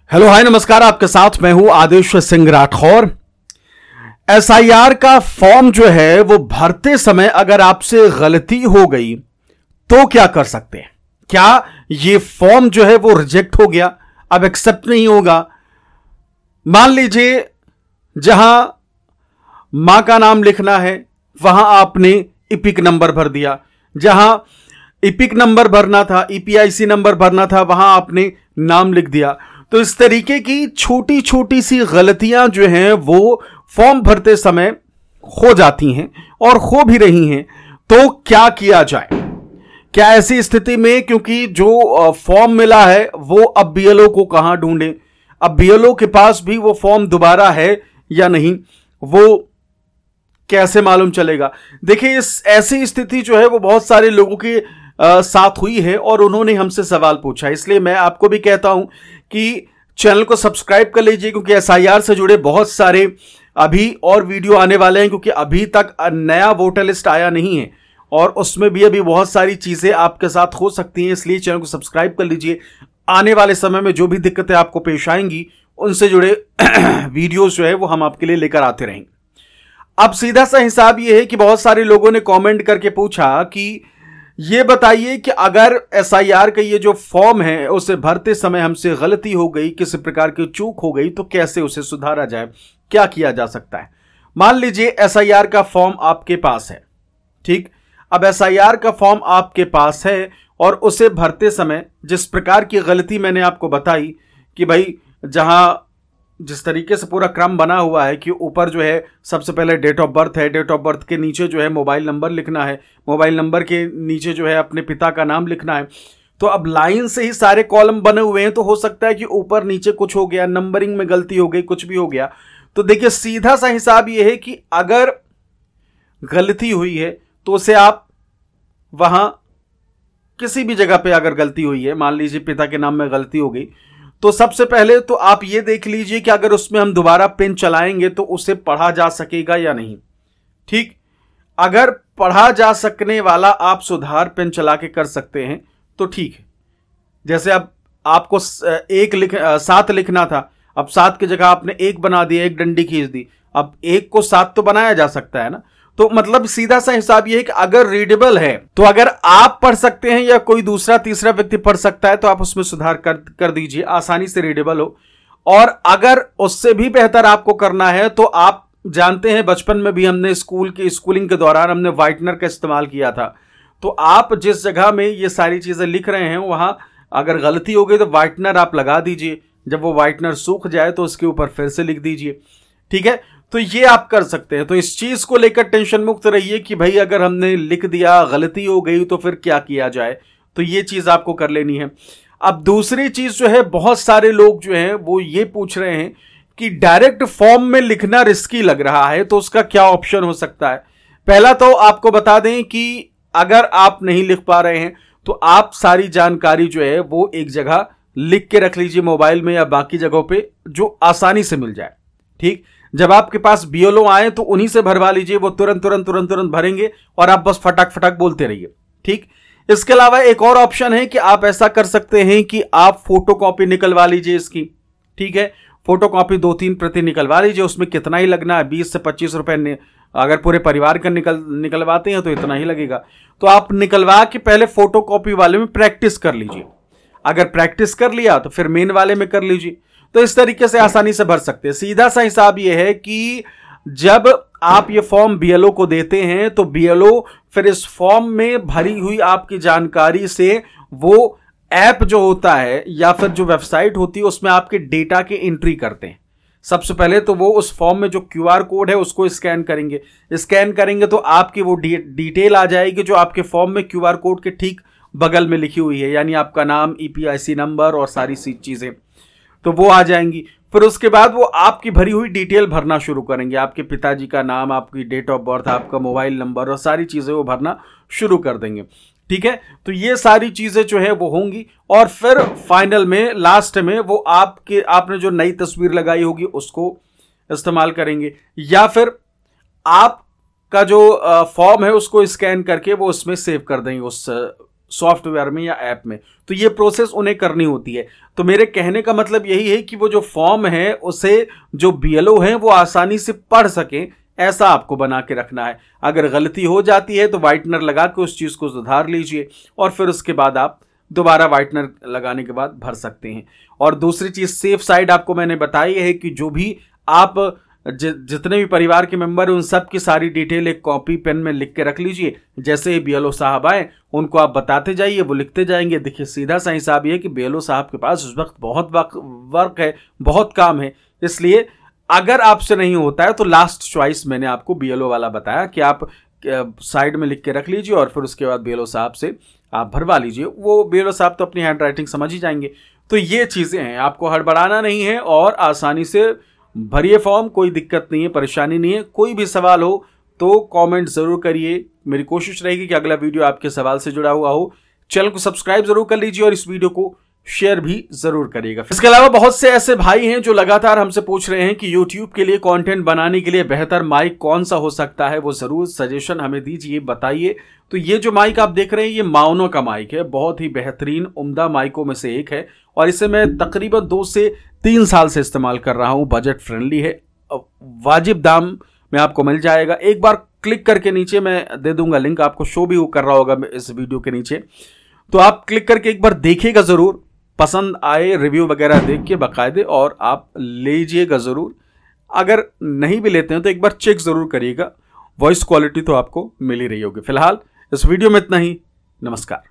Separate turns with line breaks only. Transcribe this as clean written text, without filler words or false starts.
Hello hi नमस्कार, आपके साथ मैं हूं आदेश सिंह राठौर। एसआईआर का फॉर्म जो है वो भरते समय अगर आपसे गलती हो गई तो क्या कर सकते हैं? क्या ये फॉर्म जो है वो रिजेक्ट हो गया, अब एक्सेप्ट नहीं होगा? मान लीजिए जहां मां का नाम लिखना है वहां आपने इपिक नंबर भर दिया, जहां इपिक नंबर भरना था, ईपीआईसी नंबर भरना था, वहां आपने नाम लिख दिया। तो इस तरीके की छोटी छोटी सी गलतियां जो हैं वो फॉर्म भरते समय हो जाती हैं और हो भी रही हैं। तो क्या किया जाए? क्या ऐसी स्थिति में, क्योंकि जो फॉर्म मिला है वो अब बीएलओ को कहां ढूंढें, अब बीएलओ के पास भी वो फॉर्म दोबारा है या नहीं, वो कैसे मालूम चलेगा? देखिए, इस ऐसी स्थिति जो है वो बहुत सारे लोगों के साथ हुई है और उन्होंने हमसे सवाल पूछा। इसलिए मैं आपको भी कहता हूं कि चैनल को सब्सक्राइब कर लीजिए, क्योंकि एसआईआर से जुड़े बहुत सारे अभी और वीडियो आने वाले हैं, क्योंकि अभी तक नया वोटर लिस्ट आया नहीं है और उसमें भी अभी बहुत सारी चीजें आपके साथ हो सकती हैं। इसलिए चैनल को सब्सक्राइब कर लीजिए। आने वाले समय में जो भी दिक्कतें आपको पेश आएंगी उनसे जुड़े वीडियोज जो है वो हम आपके लिए लेकर आते रहेंगे। अब सीधा सा हिसाब ये है कि बहुत सारे लोगों ने कमेंट करके पूछा कि ये बताइए कि अगर एसआईआर का ये जो फॉर्म है उसे भरते समय हमसे गलती हो गई, किसी प्रकार की चूक हो गई, तो कैसे उसे सुधारा जाए, क्या किया जा सकता है? मान लीजिए एसआईआर का फॉर्म आपके पास है, ठीक। अब एसआईआर का फॉर्म आपके पास है और उसे भरते समय जिस प्रकार की गलती मैंने आपको बताई कि भाई जहां जिस तरीके से पूरा क्रम बना हुआ है कि ऊपर जो है सबसे पहले डेट ऑफ बर्थ है, डेट ऑफ बर्थ के नीचे जो है मोबाइल नंबर लिखना है, मोबाइल नंबर के नीचे जो है अपने पिता का नाम लिखना है। तो अब लाइन से ही सारे कॉलम बने हुए हैं, तो हो सकता है कि ऊपर नीचे कुछ हो गया, नंबरिंग में गलती हो गई, कुछ भी हो गया। तो देखिए, सीधा सा हिसाब यह है कि अगर गलती हुई है तो उसे आप वहां किसी भी जगह पे अगर गलती हुई है, मान लीजिए पिता के नाम में गलती हो गई, तो सबसे पहले तो आप ये देख लीजिए कि अगर उसमें हम दोबारा पेन चलाएंगे तो उसे पढ़ा जा सकेगा या नहीं, ठीक। अगर पढ़ा जा सकने वाला आप सुधार पेन चला के कर सकते हैं तो ठीक है। जैसे अब आपको 7 लिखना था, अब 7 की जगह आपने 1 बना दिया, 1 डंडी खींच दी, अब 1 को 7 तो बनाया जा सकता है ना। तो मतलब सीधा सा हिसाब यह है कि अगर रीडेबल है तो अगर आप पढ़ सकते हैं या कोई दूसरा तीसरा व्यक्ति पढ़ सकता है तो आप उसमें सुधार कर दीजिए, आसानी से रीडेबल हो। और अगर उससे भी बेहतर आपको करना है तो आप जानते हैं बचपन में भी हमने स्कूलिंग के दौरान हमने व्हाइटनर का इस्तेमाल किया था। तो आप जिस जगह में ये सारी चीजें लिख रहे हैं वहां अगर गलती हो गई तो व्हाइटनर आप लगा दीजिए, जब वो व्हाइटनर सूख जाए तो उसके ऊपर फिर से लिख दीजिए, ठीक है। तो ये आप कर सकते हैं। तो इस चीज को लेकर टेंशन मुक्त रहिए कि भाई अगर हमने लिख दिया, गलती हो गई तो फिर क्या किया जाए, तो ये चीज आपको कर लेनी है। अब दूसरी चीज जो है, बहुत सारे लोग जो हैं वो ये पूछ रहे हैं कि डायरेक्ट फॉर्म में लिखना रिस्की लग रहा है, तो उसका क्या ऑप्शन हो सकता है? पहला तो आपको बता दें कि अगर आप नहीं लिख पा रहे हैं तो आप सारी जानकारी जो है वो एक जगह लिख के रख लीजिए, मोबाइल में या बाकी जगहों पे, जो आसानी से मिल जाए, ठीक। जब आपके पास बीएलओ आए तो उन्हीं से भरवा लीजिए, वो तुरंत तुरंत तुरंत तुरंत भरेंगे और आप बस फटाक फटाक बोलते रहिए, ठीक। इसके अलावा एक और ऑप्शन है कि आप ऐसा कर सकते हैं कि आप फोटोकॉपी निकलवा लीजिए इसकी, ठीक है। फोटोकॉपी 2-3 प्रति निकलवा लीजिए, उसमें कितना ही लगना है, 20 से 25 रुपए, अगर पूरे परिवार का निकलवाते हैं तो इतना ही लगेगा। तो आप निकलवा के पहले फोटोकॉपी वाले में प्रैक्टिस कर लीजिए, अगर प्रैक्टिस कर लिया तो फिर मेन वाले में कर लीजिए। तो इस तरीके से आसानी से भर सकते हैं। सीधा सा हिसाब यह है कि जब आप ये फॉर्म बीएलओ को देते हैं तो बीएलओ फिर इस फॉर्म में भरी हुई आपकी जानकारी से वो ऐप जो होता है या फिर जो वेबसाइट होती है उसमें आपके डेटा की एंट्री करते हैं। सबसे पहले तो वो उस फॉर्म में जो क्यूआर कोड है उसको स्कैन करेंगे तो आपकी वो डिटेल आ जाएगी जो आपके फॉर्म में क्यूआर कोड के ठीक बगल में लिखी हुई है, यानी आपका नाम, ईपीआईसी नंबर और सारी चीजें, तो वो आ जाएंगी। फिर उसके बाद वो आपकी भरी हुई डिटेल भरना शुरू करेंगे, आपके पिताजी का नाम, आपकी डेट ऑफ बर्थ, आपका मोबाइल नंबर और सारी चीजें वो भरना शुरू कर देंगे, ठीक है। तो ये सारी चीजें जो है वो होंगी और फिर फाइनल में लास्ट में वो आपने जो नई तस्वीर लगाई होगी उसको इस्तेमाल करेंगे, या फिर आपका जो फॉर्म है उसको स्कैन करके वो उसमें सेव कर देंगे, उस सॉफ्टवेयर में या ऐप में, तो ये प्रोसेस उन्हें करनी होती है। तो मेरे कहने का मतलब यही है कि वो जो फॉर्म है उसे जो BLO हैं वो आसानी से पढ़ सकें, ऐसा आपको बना के रखना है। अगर गलती हो जाती है तो वाइटनर लगा के उस चीज़ को सुधार लीजिए और फिर उसके बाद आप दोबारा वाइटनर लगाने के बाद भर सकते हैं। और दूसरी चीज़ सेफ साइड आपको मैंने बताई है कि जो भी आप जितने भी परिवार के मेंबर हैं उन सब की सारी डिटेल एक कॉपी पेन में लिख के रख लीजिए। जैसे ही BLO साहब आए उनको आप बताते जाइए, वो लिखते जाएंगे। देखिए सीधा सा हिसाब ये है कि BLO साहब के पास उस वक्त बहुत वर्क है, बहुत काम है, इसलिए अगर आपसे नहीं होता है तो लास्ट चॉइस मैंने आपको BLO वाला बताया कि आप साइड में लिख के रख लीजिए और फिर उसके बाद BLO साहब से आप भरवा लीजिए। वो BLO साहब तो अपनी हैंड राइटिंग समझ ही जाएंगे। तो ये चीज़ें हैं, आपको हड़बड़ाना नहीं है और आसानी से भरिए फॉर्म, कोई दिक्कत नहीं है, परेशानी नहीं है। कोई भी सवाल हो तो कमेंट ज़रूर करिए, मेरी कोशिश रहेगी कि अगला वीडियो आपके सवाल से जुड़ा हुआ हो। चैनल को सब्सक्राइब जरूर कर लीजिए और इस वीडियो को शेयर भी जरूर करिएगा। इसके अलावा बहुत से ऐसे भाई हैं जो लगातार हमसे पूछ रहे हैं कि YouTube के लिए कंटेंट बनाने के लिए बेहतर माइक कौन सा हो सकता है, वो जरूर सजेशन हमें दीजिए, बताइए। तो ये जो माइक आप देख रहे हैं ये माउनो का माइक है, बहुत ही बेहतरीन उम्दा माइकों में से एक है और इसे मैं तकरीबन 2 से 3 साल से इस्तेमाल कर रहा हूँ। बजट फ्रेंडली है, वाजिब दाम में आपको मिल जाएगा। एक बार क्लिक करके नीचे मैं दे दूंगा लिंक, आपको शो भी कर रहा होगा इस वीडियो के नीचे, तो आप क्लिक करके एक बार देखिएगा जरूर, पसंद आए रिव्यू वगैरह देख के बाकायदे और आप लीजिएगा ज़रूर। अगर नहीं भी लेते हैं तो एक बार चेक ज़रूर करिएगा, वॉइस क्वालिटी तो आपको मिल ही रही होगी। फिलहाल इस वीडियो में इतना ही, नमस्कार।